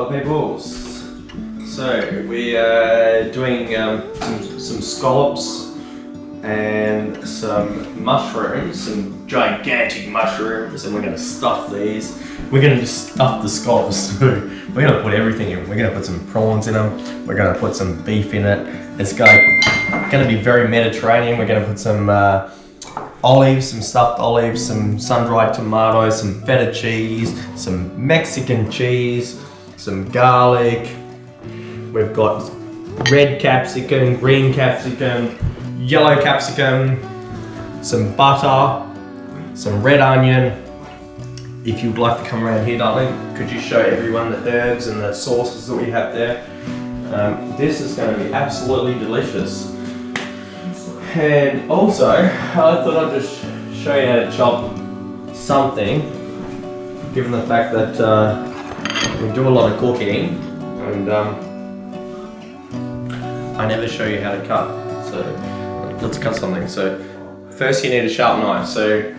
Hello peoples. So we are doing some scallops and some mushrooms, some gigantic mushrooms, and we're going to stuff these. We're going to just stuff the scallops. We're going to put everything in. We're going to put some prawns in them. We're going to put some beef in it. It's going to be very Mediterranean. We're going to put some olives, some stuffed olives, some sun-dried tomatoes, some feta cheese, some Mexican cheese, some garlic. We've got red capsicum, green capsicum, yellow capsicum, some butter, some red onion. If you'd like to come around here, darling, could you show everyone the herbs and the sauces that we have there? This is going to be absolutely delicious. And also, I thought I'd just show you how to chop something, given the fact that we do a lot of cooking, and I never show you how to cut. So let's cut something. So first you need a sharp knife. So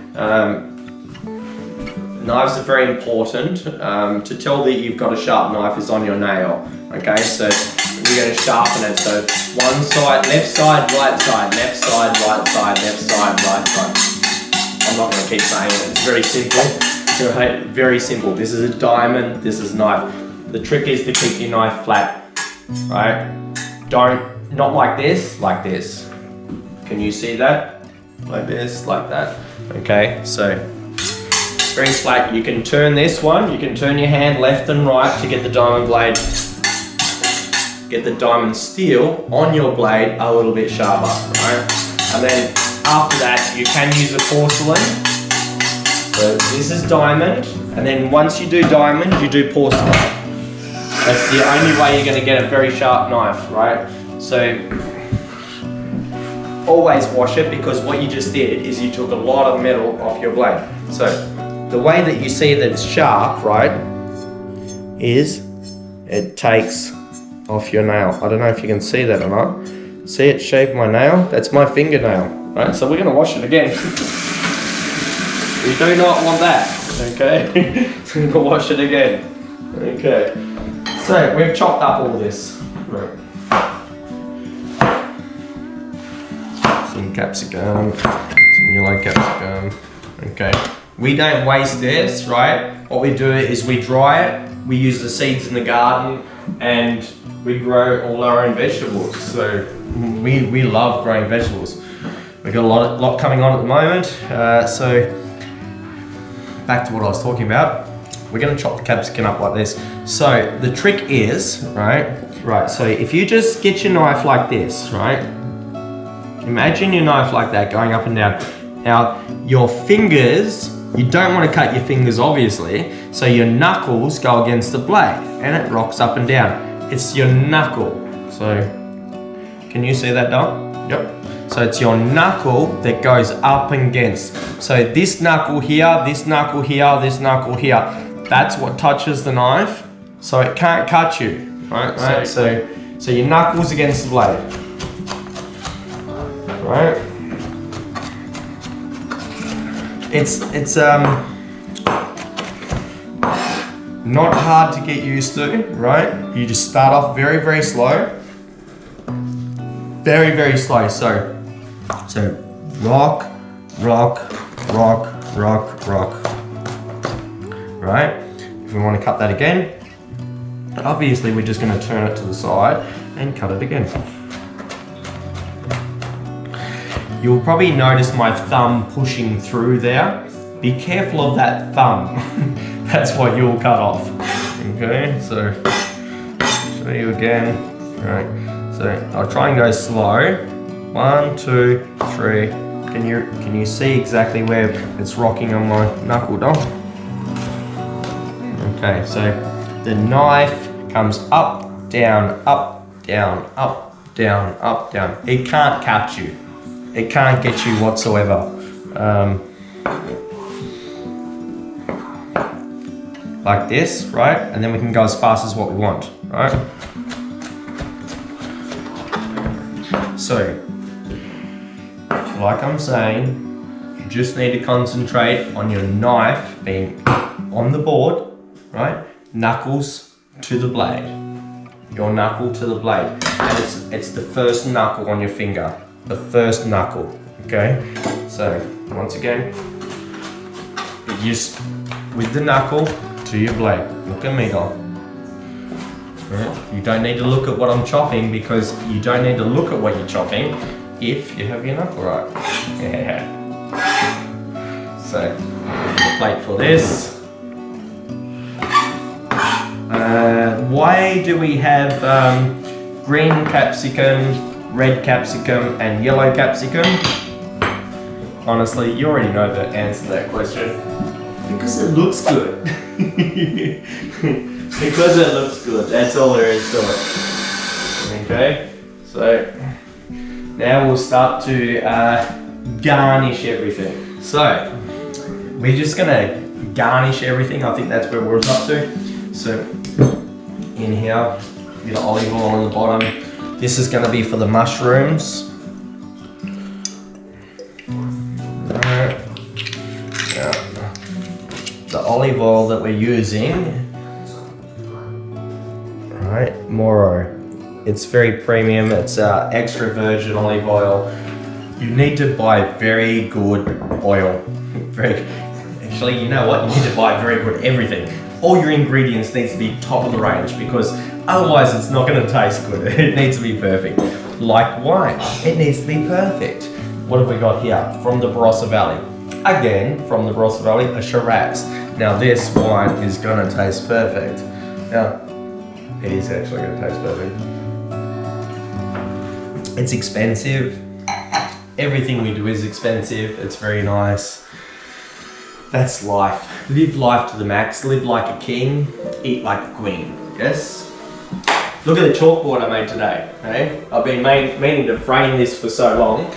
knives are very important. To tell that you've got a sharp knife is on your nail. Okay, so you're going to sharpen it. So one side, left side, right side, left side, right side, left side, right side. I'm not going to keep saying it. It's very simple. Right? Very simple. This is a diamond. This is a knife. The trick is to keep your knife flat. Right? Not like this. Like this. Can you see that? Like this, like that. Okay. So very flat. You can turn this one. You can turn your hand left and right to get the diamond blade. Get the diamond steel on your blade a little bit sharper, right? And then after that, you can use a porcelain. So this is diamond, and then once you do diamond, you do porcelain. That's the only way you're going to get a very sharp knife, right? So always wash it, because what you just did is you took a lot of metal off your blade. So the way that you see that it's sharp, right, is it takes off your nail. I don't know if you can see that or not. See it shaved my nail? That's my fingernail, right? So we're gonna wash it again. We do not want that, okay? So we're gonna wash it again, okay? So we've chopped up all this. Right. Some capsicum, some yellow capsicum, okay? We don't waste this, right? What we do is we dry it, we use the seeds in the garden, and we grow all our own vegetables. So we love growing vegetables. We've got a lot coming on at the moment. So back to what I was talking about. We're gonna chop the capsicum up like this. So the trick is, right, so if you just get your knife like this, right? Imagine your knife like that going up and down. Now your fingers, you don't want to cut your fingers obviously, so your knuckles go against the blade and it rocks up and down. It's your knuckle. So, can you see that, Dom? Yep. So it's your knuckle that goes up and against. So this knuckle here, this knuckle here, this knuckle here, that's what touches the knife. So it can't cut you, right? So your knuckles against the blade, right? It's not hard to get used to, right? You just start off very, very slow. Very, very slow. So rock, rock, rock, rock, rock. Right? If we want to cut that again, obviously we're just going to turn it to the side and cut it again. You'll probably notice my thumb pushing through there. Be careful of that thumb. That's what you'll cut off. Okay, so show you again. Alright, so I'll try and go slow. 1, 2, 3. Can you see exactly where it's rocking on my knuckle, dog? Okay, so the knife comes up, down, up, down, up, down, up, down. It can't catch you. It can't get you whatsoever. Like this, right? And then we can go as fast as what we want, right? So, like I'm saying, you just need to concentrate on your knife being on the board, right? Knuckles to the blade. Your knuckle to the blade. And it's the first knuckle on your finger. The first knuckle, okay? So, once again, just with the knuckle to your blade. Look at me, doll. You don't need to look at what I'm chopping because you don't need to look at what you're chopping if you have your knuckle right. Yeah. So, the plate for this. Why do we have green capsicum, red capsicum, and yellow capsicum? Honestly, you already know the answer to that question. Because it looks good. Because it looks good, that's all there is to it. Okay, so now we'll start to garnish everything. So, we're just gonna garnish everything. I think that's where we're up to. So, in here, a bit of olive oil on the bottom. This is gonna be for the mushrooms. The olive oil that we're using, right, Moro. It's very premium, it's extra virgin olive oil. You need to buy very good oil. Actually, you know what? You need to buy very good everything. All your ingredients needs to be top of the range because otherwise it's not going to taste good. It needs to be perfect. Like wine, it needs to be perfect. What have we got here? From the Barossa Valley. Again, from the Barossa Valley, a Shiraz. Now this wine is going to taste perfect. Now, it is actually going to taste perfect. It's expensive. Everything we do is expensive. It's very nice. That's life. Live life to the max. Live like a king. Eat like a queen. Yes? Look at the chalkboard I made today. Okay? I've been meaning to frame this for so long.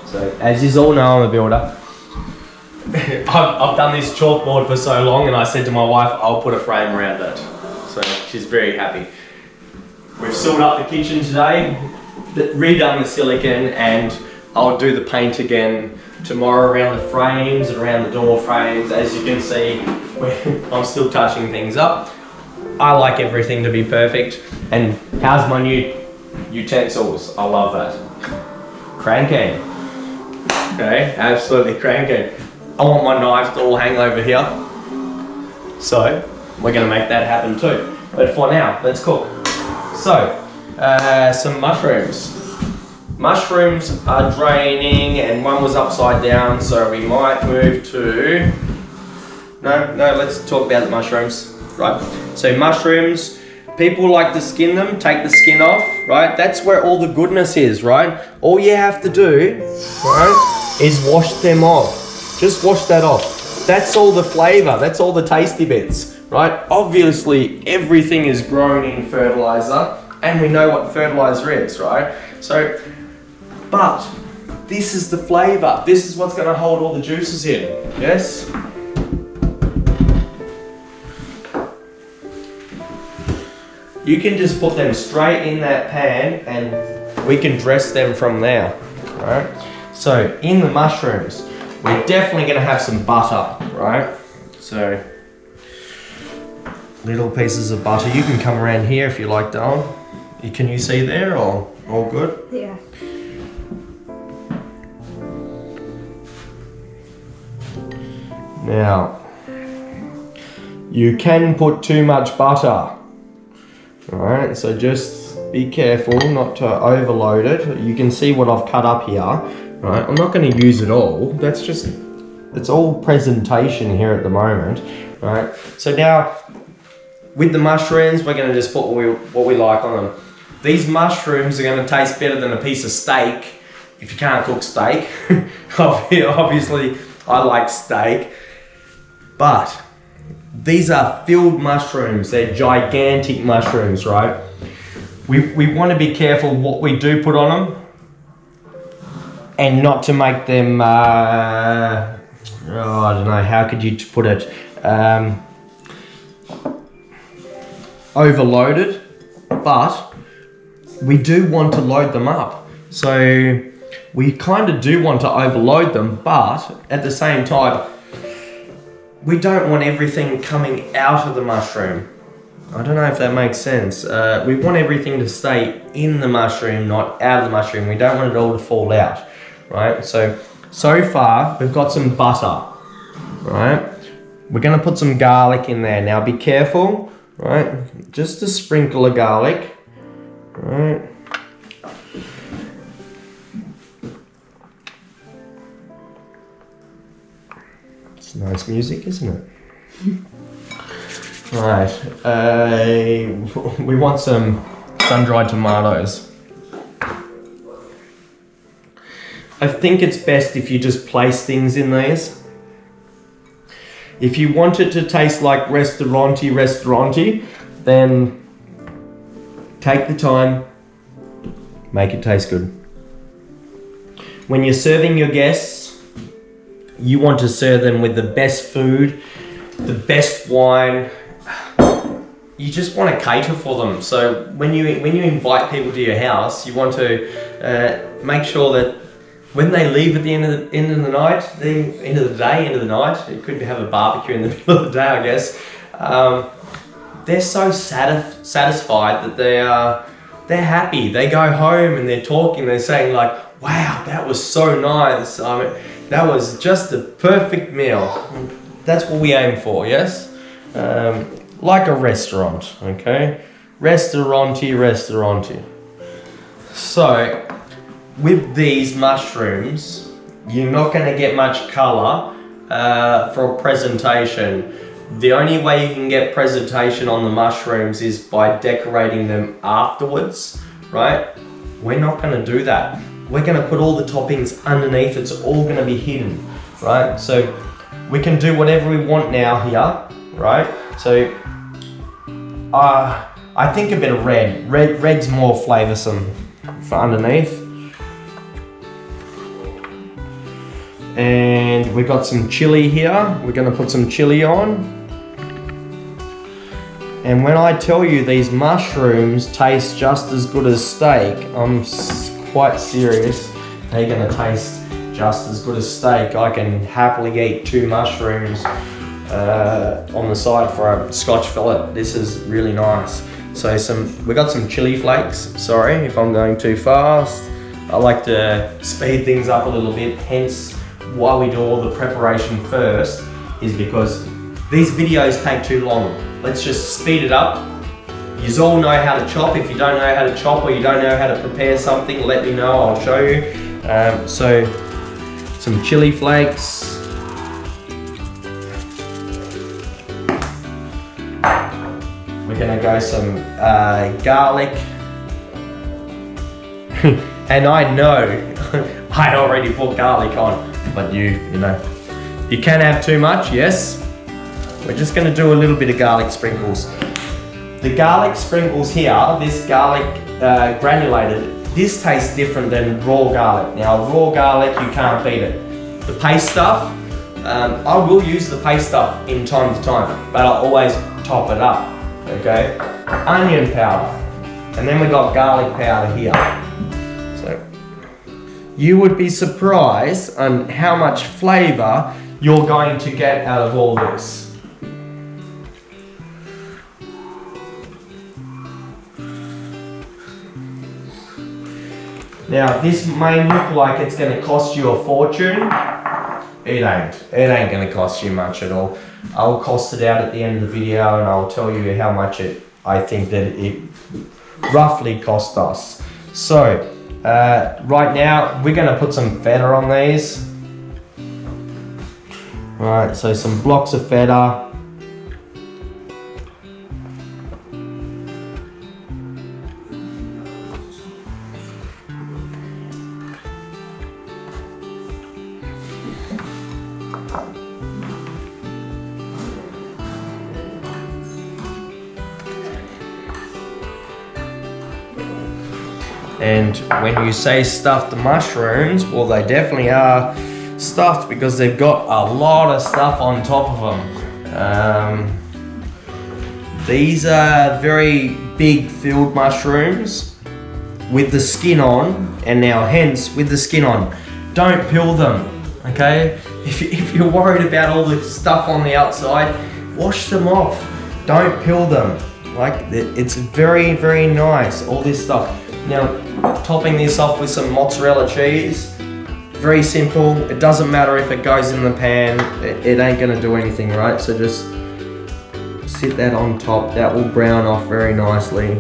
So, as you all know, I'm a builder. I've done this chalkboard for so long and I said to my wife, I'll put a frame around it. So she's very happy. We've sealed up the kitchen today, redone the silicone, and I'll do the paint again tomorrow around the frames and around the door frames. As you can see, I'm still touching things up. I like everything to be perfect. And how's my new utensils? I love that. Cranking. Okay, absolutely cranking. I want my knives to all hang over here. So, we're gonna make that happen too. But for now, let's cook. So, some mushrooms. Mushrooms are draining and one was upside down, so we might move to... No, let's talk about the mushrooms, right? So mushrooms, people like to skin them, take the skin off, right? That's where all the goodness is, right? All you have to do, right, is wash them off. Just wash that off. That's all the flavor, that's all the tasty bits, right? Obviously, everything is grown in fertilizer and we know what fertilizer is, right? So, but this is the flavor. This is what's gonna hold all the juices in, yes? You can just put them straight in that pan and we can dress them from there, right? So, in the mushrooms, we're definitely gonna have some butter, right? So, little pieces of butter. You can come around here if you like, Darren. Can you see there, or all good? Yeah. Now, you can put too much butter. Alright, so just be careful not to overload it. You can see what I've cut up here. Right, I'm not going to use it all. That's just, it's all presentation here at the moment. Right, so now with the mushrooms, we're going to just put what we like on them. These mushrooms are going to taste better than a piece of steak if you can't cook steak. Obviously, I like steak, but these are filled mushrooms. They're gigantic mushrooms, right? We want to be careful what we do put on them and not to make them, I don't know, how could you put it? Overloaded, but we do want to load them up. So we kind of do want to overload them, but at the same time, we don't want everything coming out of the mushroom. I don't know if that makes sense. We want everything to stay in the mushroom, not out of the mushroom. We don't want it all to fall out, right? So far, we've got some butter, right? We're gonna put some garlic in there. Now be careful, right? Just a sprinkle of garlic, right? It's nice music, isn't it? Right, we want some sun-dried tomatoes. I think it's best if you just place things in these. If you want it to taste like restauranty, then take the time, make it taste good. When you're serving your guests, you want to serve them with the best food, the best wine. You just want to cater for them. So when you invite people to your house, you want to make sure that when they leave at the end of the night, end of the night, it could have a barbecue in the middle of the day, I guess. They're so satisfied that they're happy. They go home and they're talking. They're saying like, "Wow, that was so nice. That was just a perfect meal." That's what we aim for, yes. Like a restaurant, okay? Restauranty. So, with these mushrooms, you're not going to get much colour for presentation. The only way you can get presentation on the mushrooms is by decorating them afterwards, right? We're not going to do that. We're going to put all the toppings underneath. It's all going to be hidden, right? So we can do whatever we want now here, right? So I think a bit of red. Red's more flavoursome for underneath. And we've got some chili here. We're going to put some chili on. And when I tell you these mushrooms taste just as good as steak, I'm quite serious. They're going to taste just as good as steak. I can happily eat 2 mushrooms on the side for a Scotch fillet. This is really nice. So we got some chili flakes. Sorry if I'm going too fast. I like to speed things up a little bit, hence why we do all the preparation first is because these videos take too long. Let's just speed it up. You all know how to chop. If you don't know how to chop or you don't know how to prepare something, let me know, I'll show you. So some chili flakes. We're gonna go some garlic. And I know I already put garlic on, but you know, you can have too much, yes. We're just gonna do a little bit of garlic sprinkles. The garlic sprinkles here, this garlic granulated, this tastes different than raw garlic. Now, raw garlic, you can't beat it. The paste stuff, I will use the paste stuff in time to time, but I'll always top it up, okay? Onion powder, and then we got garlic powder here. So, you would be surprised on how much flavor you're going to get out of all this. Now, this may look like it's going to cost you a fortune. It ain't. It ain't going to cost you much at all. I'll cost it out at the end of the video and I'll tell you how much I think that it roughly cost us. So, right now, we're going to put some feta on these. Right, so some blocks of feta. And when you say stuffed mushrooms, well, they definitely are stuffed because they've got a lot of stuff on top of them. These are very big filled mushrooms with the skin on, and now hence with the skin on. Don't peel them, okay? If you're worried about all the stuff on the outside, wash them off. Don't peel them. It's very, very nice, all this stuff. Now, topping this off with some mozzarella cheese, very simple. It doesn't matter if it goes in the pan, it ain't gonna do anything, right? So just sit that on top. That will brown off very nicely.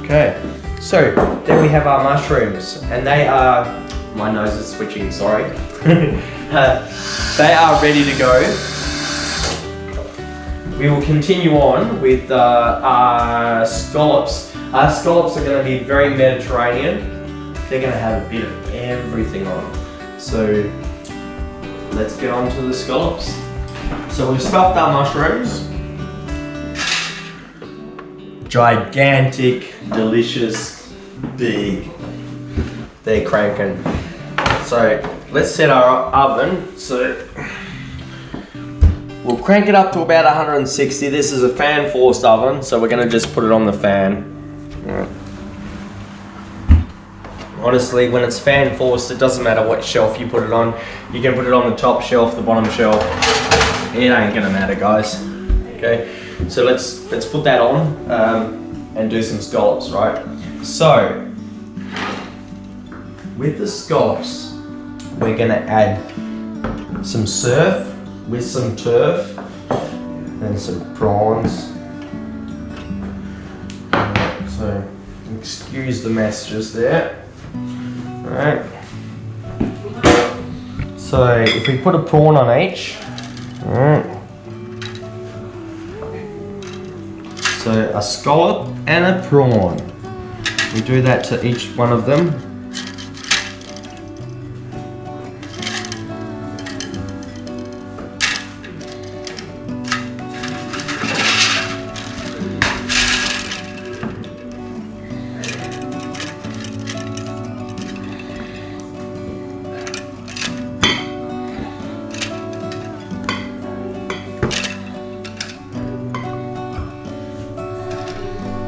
Okay, so then we have our mushrooms, and they are, my nose is switching, sorry. They are ready to go. We will continue on with our scallops. Our scallops are going to be very Mediterranean. They're going to have a bit of everything on them. So let's get on to the scallops. So we've stuffed our mushrooms. Gigantic, delicious, big. They're cranking. So let's set our oven. So we'll crank it up to about 160. This is a fan forced oven, so we're gonna just put it on the fan. Honestly, when it's fan forced, it doesn't matter what shelf you put it on. You can put it on the top shelf, the bottom shelf. It ain't gonna matter, guys. Okay, so let's put that on and do some scallops, right? So with the scallops, we're gonna add some surf with some turf and some prawns. So excuse the mess just there. Alright. So if we put a prawn on each. Alright. So a scallop and a prawn. We do that to each one of them.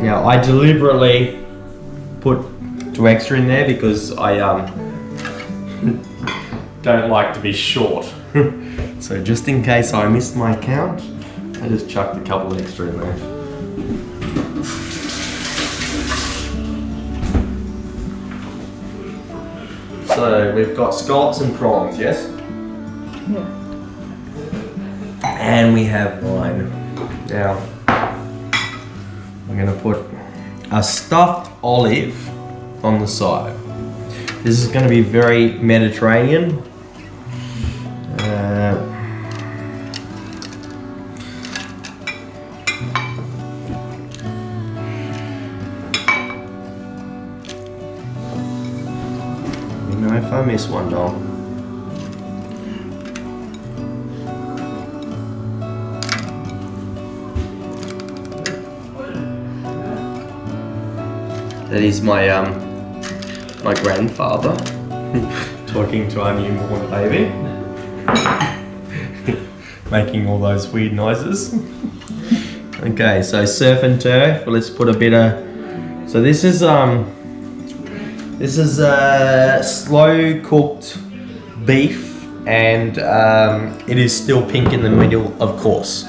Now I deliberately put 2 extra in there because I don't like to be short. So just in case I missed my count, I just chucked a couple extra in there. So we've got scallops and prawns, yes? Yeah. And we have wine. Now, I'm gonna put a stuffed olive on the side. This is gonna be very Mediterranean. You know, if I miss one, doll. That is my my grandfather talking to our newborn baby, making all those weird noises. Okay, so surf and turf. Let's put a bit of. So this is slow cooked beef, and it is still pink in the middle, of course.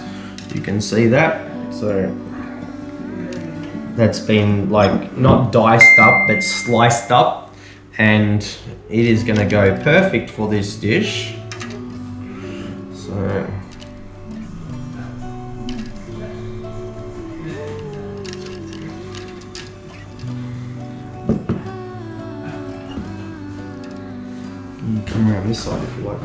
You can see that. So. That's been like not diced up but sliced up, and it is going to go perfect for this dish. So you can come around this side if you like.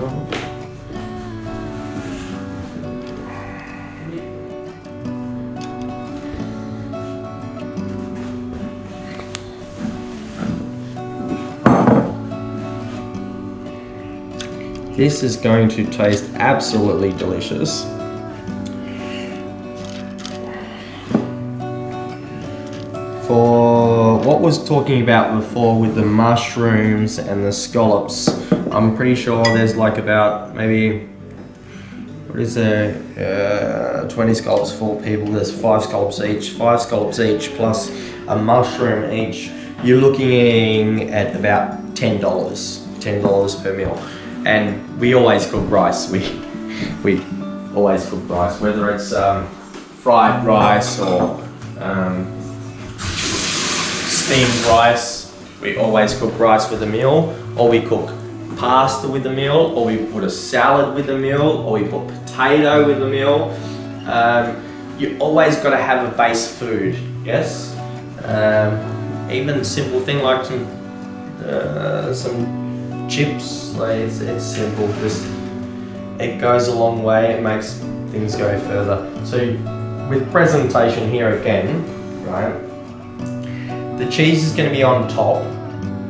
This is going to taste absolutely delicious. For what was talking about before with the mushrooms and the scallops, I'm pretty sure there's like about maybe, what is there, 20 scallops for people. There's 5 scallops each, 5 scallops each plus a mushroom each. You're looking at about $10 per meal. And we always cook rice. We always cook rice, whether it's fried rice or steamed rice. We always cook rice with a meal, or we cook pasta with a meal, or we put a salad with a meal, or we put potato with a meal. You always got to have a base food, yes? Even simple thing like some chips, like it's simple, just it goes a long way, it makes things go further. So with presentation here again, right, the cheese is going to be on top,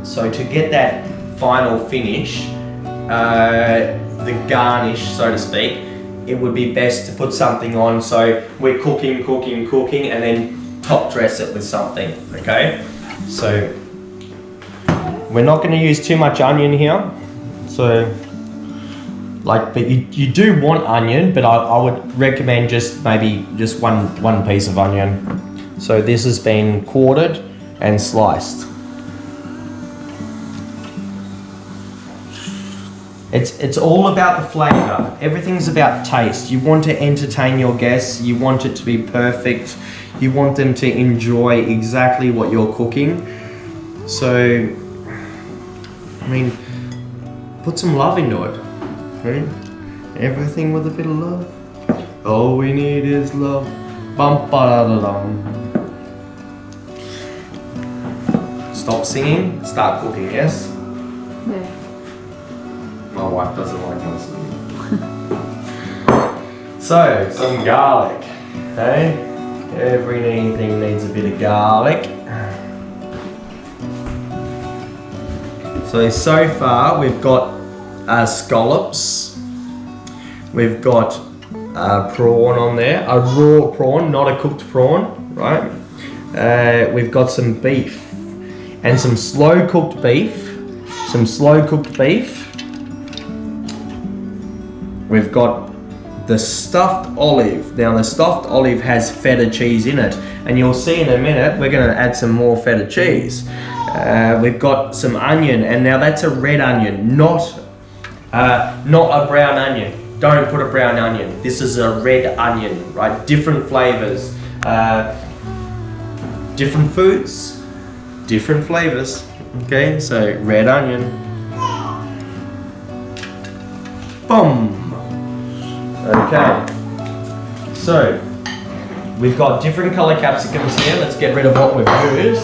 so to get that final finish, the garnish so to speak, it would be best to put something on, so we're cooking and then top dress it with something, okay? So we're not going to use too much onion here, so like, but you do want onion, but I would recommend just maybe just one piece of onion. So this has been quartered and sliced. It's all about the flavour. Everything's about taste. You want to entertain your guests. You want it to be perfect. You want them to enjoy exactly what you're cooking. So, I mean, put some love into it. Right? Everything with a bit of love. All we need is love. Bum ba da da dum. Stop singing. Start cooking. Yes. Yeah. My wife doesn't like my singing. So, some garlic, okay? Everything needs a bit of garlic. So far we've got scallops. We've got prawn on there, a raw prawn, not a cooked prawn, right? We've got some beef and some slow cooked beef. We've got the stuffed olive. Now the stuffed olive has feta cheese in it, and you'll see in a minute we're going to add some more feta cheese. We've got some onion, and now that's a red onion, not a brown onion. Don't put a brown onion. This is a red onion, right? Different flavors, different foods, different flavors. Okay, so red onion. Boom. Okay, so we've got different color capsicums here. Let's get rid of what we've used.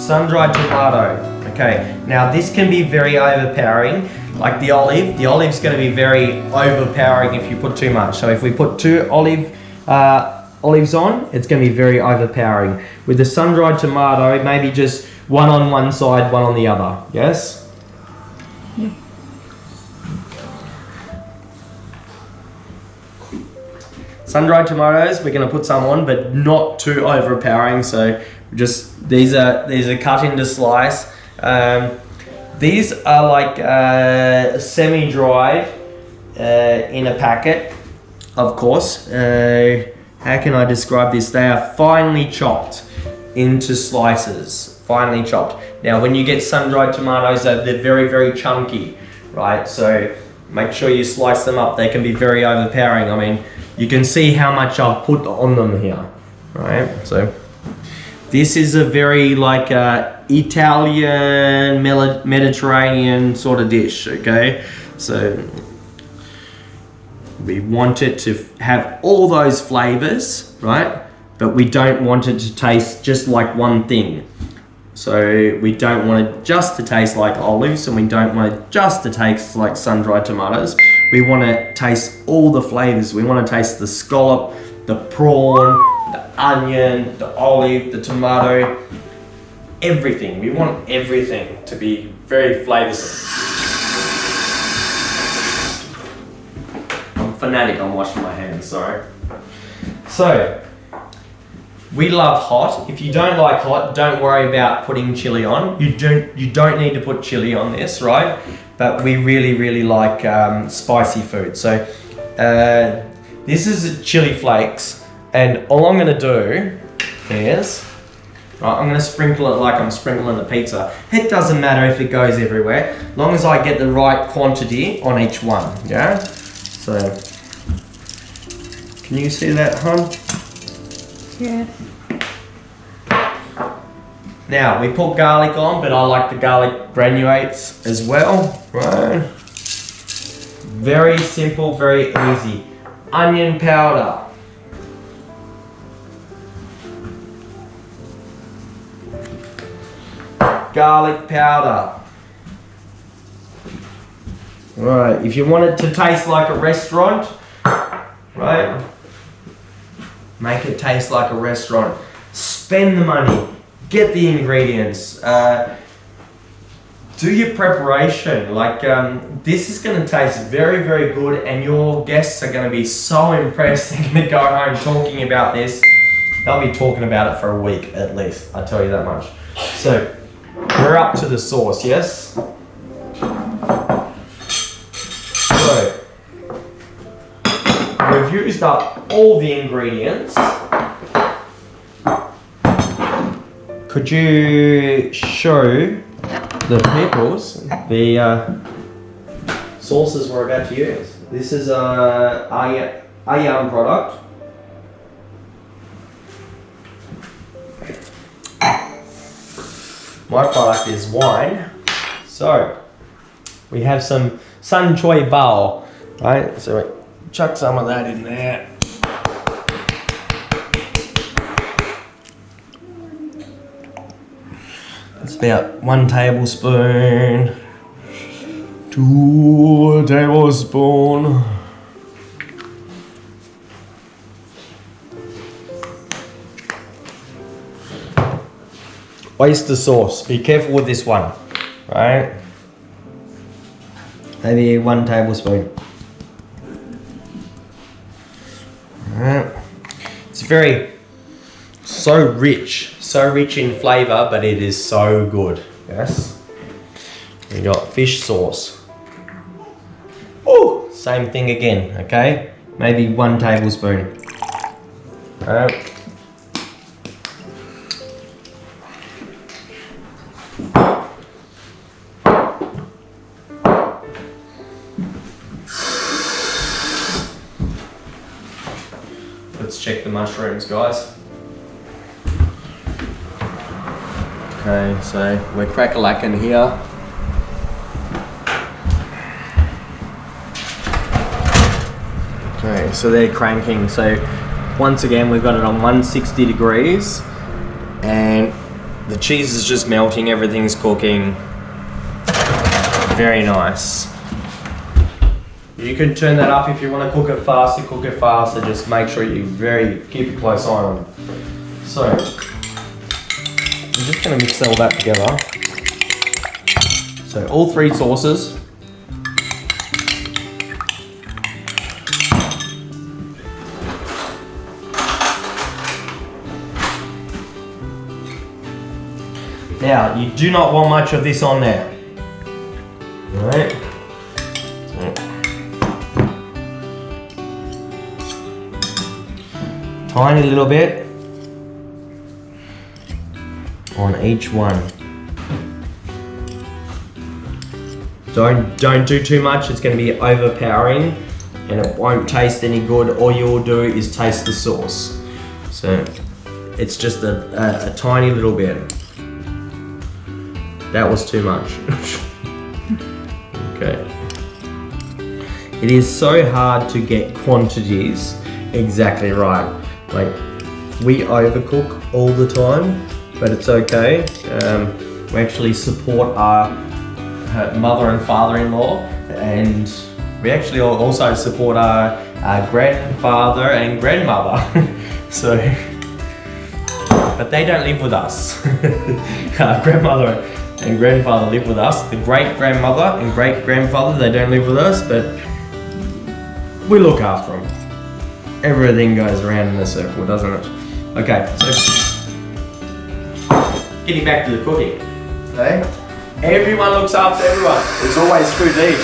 Sun-dried tomato. Okay, now this can be very overpowering. Like the olive's going to be very overpowering if you put too much. So if we put two olives on, it's going to be very overpowering. With the sun-dried tomato, maybe just one on one side, one on the other. Yes? Yeah. Sun-dried tomatoes, we're going to put some on, but not too overpowering. So just these are cut into slice. These are like semi-dried in a packet, of course. How can I describe this? They are finely chopped into slices, finely chopped. Now, when you get sun-dried tomatoes, they're very, very chunky, right? So make sure you slice them up. They can be very overpowering. I mean, you can see how much I've put on them here, right? So this is a very like Italian, Mediterranean sort of dish, okay? So we want it to have all those flavors, right? But we don't want it to taste just like one thing. So we don't want it just to taste like olives, and we don't want it just to taste like sun-dried tomatoes. We want to taste all the flavors. We want to taste the scallop, the prawn, the onion, the olive, the tomato, everything. We want everything to be very flavoursome. I'm fanatic on washing my hands, sorry. So, we love hot. If you don't like hot, don't worry about putting chili on. You don't need to put chili on this, right? But we really, really like spicy food. So this is chili flakes, and all I'm gonna do is Right, I'm gonna sprinkle it like I'm sprinkling a pizza. It doesn't matter if it goes everywhere, as long as I get the right quantity on each one, yeah? So, can you see that, hon? Yes. Now, we put garlic on, but I like the garlic granulates as well, right? Very simple, very easy. Onion powder. Garlic powder. Right, if you want it to taste like a restaurant, right? Make it taste like a restaurant. Spend the money. Get the ingredients. Do your preparation. Like, this is going to taste very, very good, and your guests are going to be so impressed. They're going to go home talking about this. They'll be talking about it for a week at least. I tell you that much. So, we're up to the sauce, yes? So, we've used up all the ingredients. Could you show the peoples the sauces we're about to use? This is a Ayam product. My product is wine. So, we have some San Choy Bao, right? So, we chuck some of that in there. It's about 1 tablespoon, 2 tablespoons. Oyster sauce. Be careful with this one, right? Maybe 1 tablespoon. Alright. It's so rich in flavour, but it is so good. Yes. We got fish sauce. Oh, same thing again. Okay, maybe 1 tablespoon. Alright. Let's check the mushrooms, guys. Okay, so we're crack-a-lacking here. Okay, so they're cranking. So once again, we've got it on 160 degrees, and the cheese is just melting. Everything's cooking. Very nice. You can turn that up if you want to cook it faster. Cook it faster. Just make sure you keep a close eye on it. So I'm just going to mix all that together. So all 3 sauces. Now, you do not want much of this on there. Alright. Tiny little bit on each one. Don't do too much, it's going to be overpowering and it won't taste any good. All you'll do is taste the sauce. So it's just a tiny little bit. That was too much. Okay. It is so hard to get quantities exactly right. Like, we overcook all the time, but it's okay. We actually support her mother and father-in-law, and we actually also support our grandfather and grandmother. So, but they don't live with us. Our grandmother and grandfather live with us. The great-grandmother and great-grandfather, they don't live with us, but we look after them. Everything goes around in a circle, doesn't it? Okay, so getting back to the cooking. Okay, everyone looks after everyone. There's always food to eat.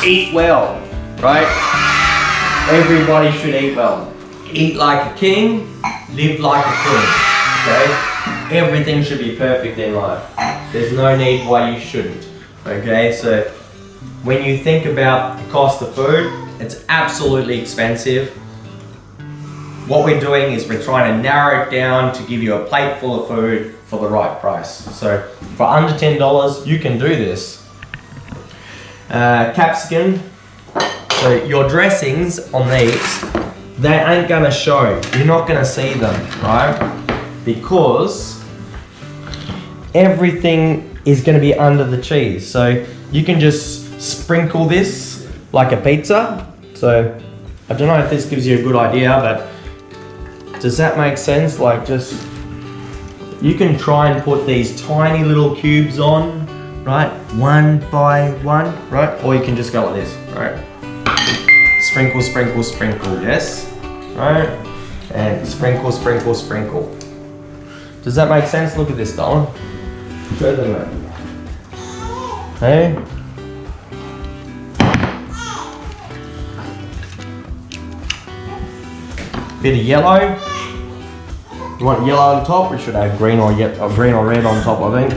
Eat well, right? Everybody should eat well. Eat like a king, live like a queen. Okay. everything should be perfect in life. There's no need why you shouldn't. Okay, so when you think about the cost of food, it's absolutely expensive. What we're doing is we're trying to narrow it down to give you a plate full of food for the right price. So for under $10, you can do this. Capsicum. So your dressings on these, they ain't gonna show. You're not gonna see them, right? Because everything is gonna be under the cheese. So you can just sprinkle this like a pizza. So I don't know if this gives you a good idea, but does that make sense? Like just, you can try and put these tiny little cubes on, right? One by one, right? Or you can just go like this, right? Sprinkle, sprinkle, sprinkle, yes? Right? And sprinkle, sprinkle, sprinkle. Does that make sense? Look at this, Dolan. Show them that. Hey? Bit of yellow. You want yellow on top? We should have green or green or red on top, I think.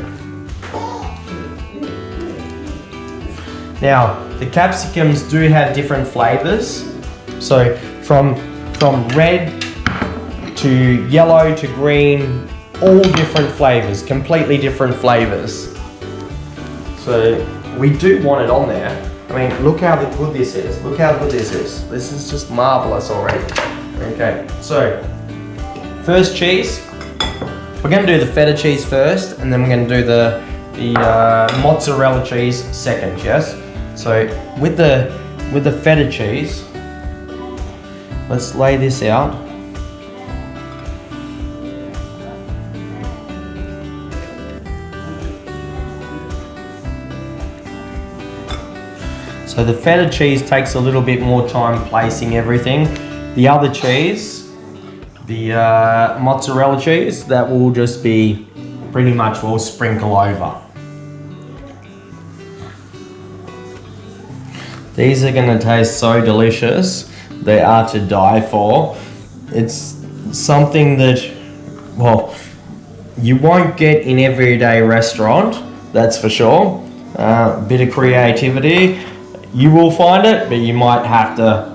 Now, the capsicums do have different flavors. So from red to yellow to green, all different flavors, completely different flavors. So we do want it on there. I mean, look how good this is. Look how good this is. This is just marvelous already. Okay, so first cheese. We're going to do the feta cheese first, and then we're going to do the mozzarella cheese second. Yes. So with the feta cheese, let's lay this out. So the feta cheese takes a little bit more time placing everything. The other cheese, the mozzarella cheese, that will just be pretty much will sprinkle over. These are gonna taste so delicious. They are to die for. It's something that, well, you won't get in everyday restaurant, that's for sure. Bit of creativity. You will find it, but you might have to,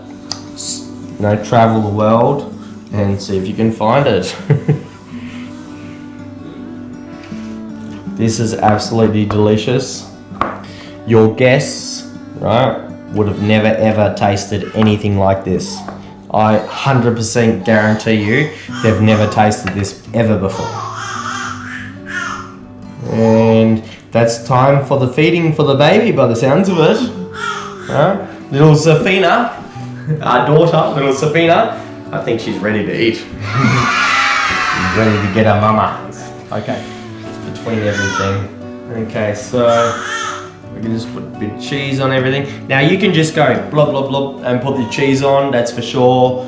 you know, travel the world and see if you can find it. This is absolutely delicious. Your guests, right, would have never ever tasted anything like this. I 100% guarantee you they've never tasted this ever before. And that's time for the feeding for the baby by the sounds of it. Little Safina, our daughter, little Safina, I think she's ready to eat. She's ready to get her mama. Okay, between everything. Okay, so we can just put a bit of cheese on everything. Now you can just go blub blub blub and put the cheese on, that's for sure.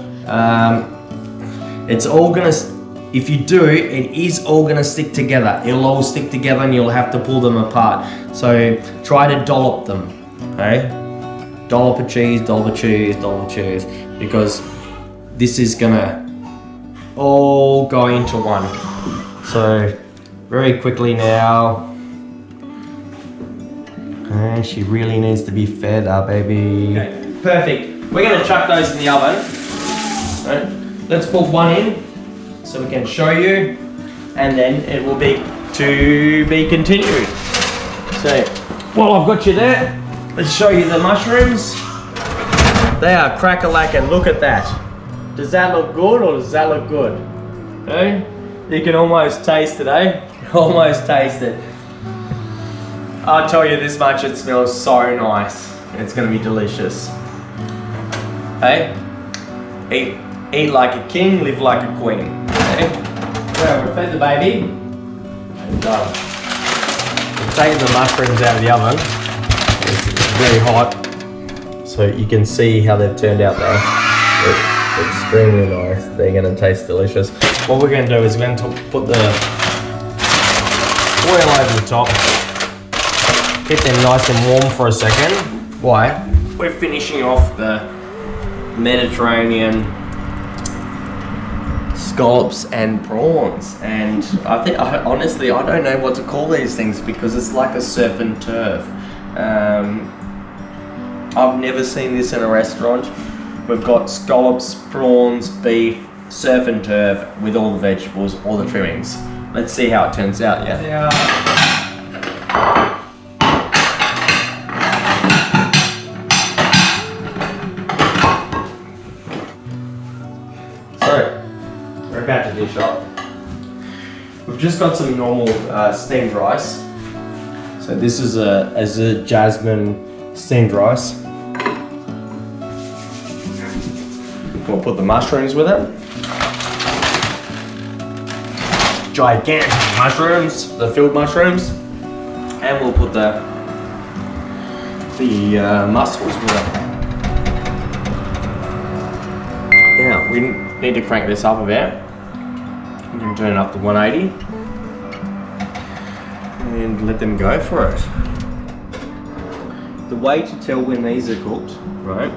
It's all gonna, if you do, it is all gonna stick together. It'll all stick together and you'll have to pull them apart. So try to dollop them, okay? Dollop of cheese, dollop of cheese, dollop of cheese, because this is gonna all go into one. So very quickly now. And she really needs to be fed, our baby. Okay, perfect. We're gonna chuck those in the oven. Right. Let's put one in so we can show you, and then it will be to be continued. So while I've got you there, let's show you the mushrooms. They are crack-a-lackin', look at that. Does that look good or does that look good? Eh? You can almost taste it, eh? Almost taste it. I'll tell you this much, it smells so nice. It's gonna be delicious. Hey? Eat like a king, live like a queen. Okay? Well, we'll feed the baby. And we'll take the mushrooms out of the oven. It's very hot. So you can see how they've turned out though. It's extremely nice. They're gonna taste delicious. What we're gonna do is we're going to put the oil over the top. Keep them nice and warm for a second. Why? We're finishing off the Mediterranean scallops and prawns, and honestly I don't know what to call these things because it's like a surf and turf. I've never seen this in a restaurant. We've got scallops, prawns, beef, surf and turf with all the vegetables, all the trimmings. Let's see how it turns out, yeah? So, we're about to dish up. We've just got some normal steamed rice. So this is a jasmine steamed rice. We'll put the mushrooms with it. Gigantic mushrooms, the field mushrooms, and we'll put the mussels with it. Now we need to crank this up a bit. We can turn it up to 180 and let them go for it. The way to tell when these are cooked, right?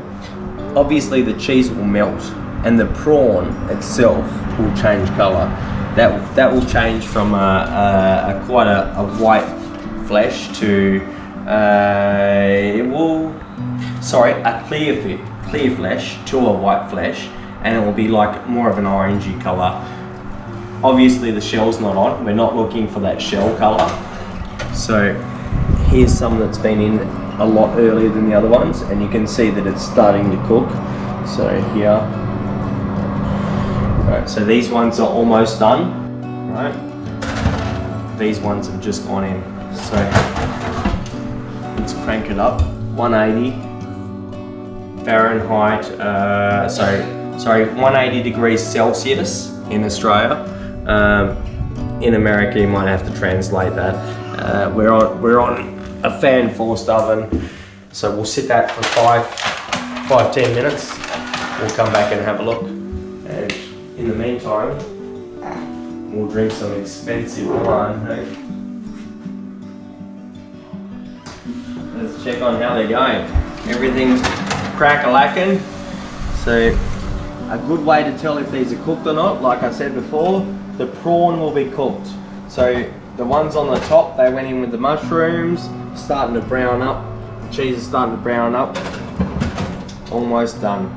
Obviously the cheese will melt and the prawn itself will change colour. That will change from quite a white flesh to a clear flesh to a white flesh, and it will be like more of an orangey colour. Obviously the shell's not on, we're not looking for that shell colour. So here's some that's been in a lot earlier than the other ones, and you can see that it's starting to cook. So here. Right, so these ones are almost done, right? These ones have just gone in. So let's crank it up. 180 Fahrenheit, 180 degrees Celsius in Australia. In America you might have to translate that. We're on a fan forced oven, so we'll sit that for 5-10 minutes. We'll come back and have a look, and in the meantime we'll drink some expensive wine. Hey? Let's check on how they're going. Everything's crack-a-lacking. So a good way to tell if these are cooked or not, like I said before, the prawn will be cooked. So the ones on the top, they went in with the mushrooms, starting to brown up. The cheese is starting to brown up. Almost done.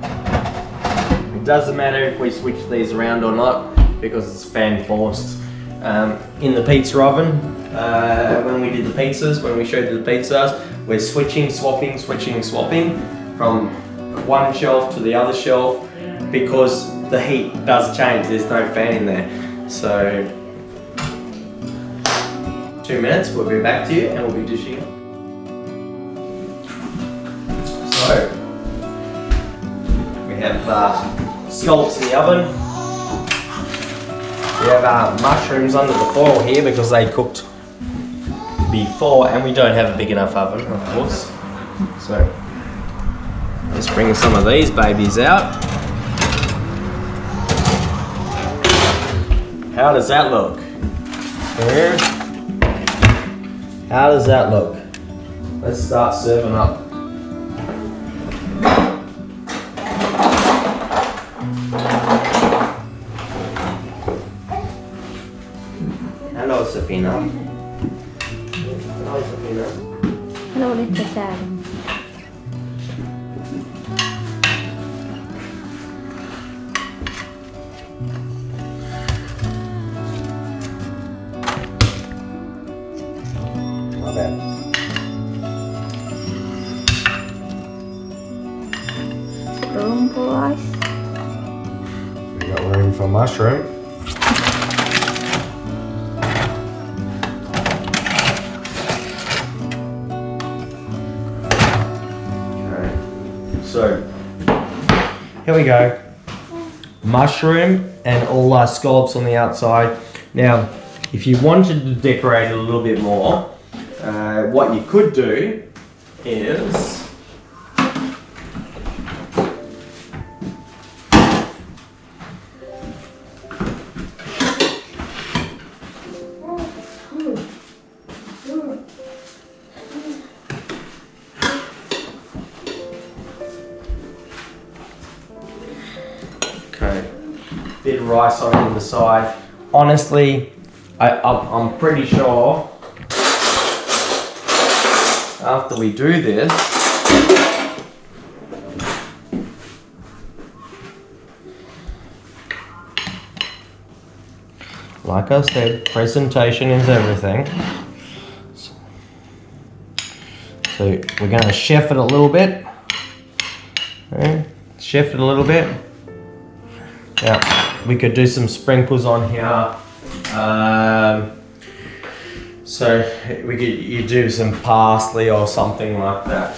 It doesn't matter if we switch these around or not because it's fan forced. In the pizza oven, when we did the pizzas, when we showed you the pizzas, we're switching, swapping from one shelf to the other shelf because the heat does change. There's no fan in there. So 2 minutes, we'll be back to you and we'll be dishing up. So we have scallops in the oven. We have mushrooms under the foil here because they cooked before, and we don't have a big enough oven, of course. So let's bring some of these babies out. How does that look? Here. How does that look? Let's start serving up. Hello, Safina. Hello, Safina. Hello, Little Darling. Room for rice. We got room for mushroom. Okay, so here we go. Mushroom and all our scallops on the outside. Now, if you wanted to decorate it a little bit more, what you could do is okay. bit of rice on the side. Honestly, I'm pretty sure after we do this, like I said, presentation is everything. So we're going to chef it a little bit. Okay. Chef it a little bit. Yeah, we could do some sprinkles on here. So you do some parsley or something like that.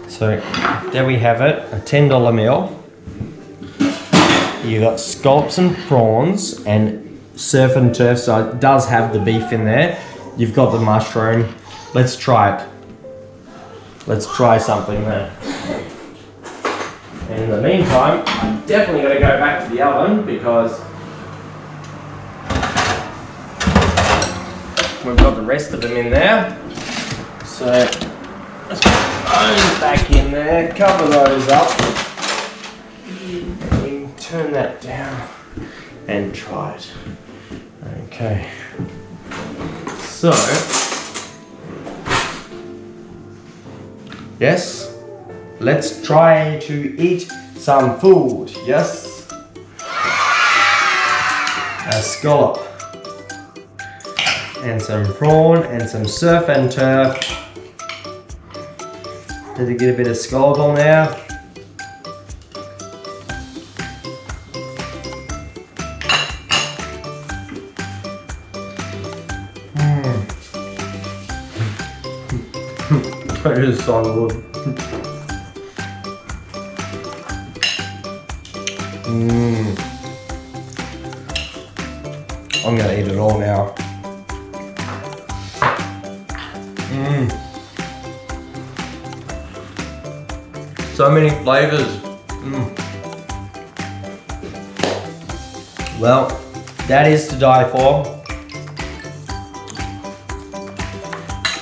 So there we have it, a $10 meal. You got scallops and prawns and surf and turf, so it does have the beef in there. You've got the mushroom. Let's try it. Let's try something there. And in the meantime, I'm definitely going to go back to the oven because we've got the rest of them in there. So let's put those back in there, cover those up, and turn that down and try it. Okay, so yes, let's try to eat some food. Yes, a scallop and some prawn and some surf and turf. Did you get a bit of scallop on there? It is so good. I'm gonna eat it all now. So many flavors. Well, that is to die for.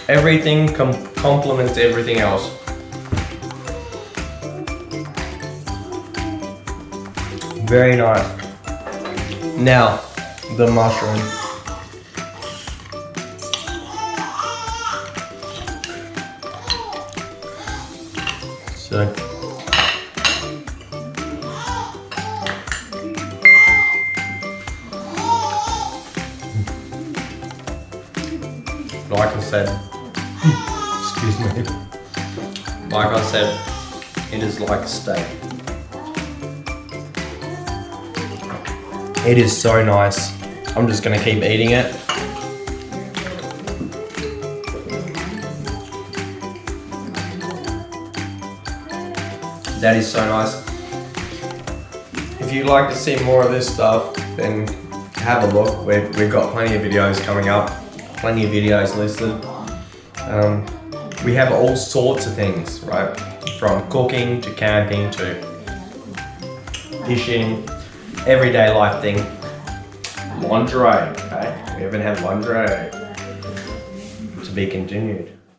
Everything complements everything else. Very nice. Now, the mushroom. So, like I said, excuse me, like I said, it is like a steak. It is so nice. I'm just gonna keep eating it. That is so nice. If you'd like to see more of this stuff, then have a look. We've got plenty of videos coming up. Plenty of videos listed. We have all sorts of things, right? From cooking to camping to fishing, everyday life thing. Lingerie, okay? We even have lingerie to be continued.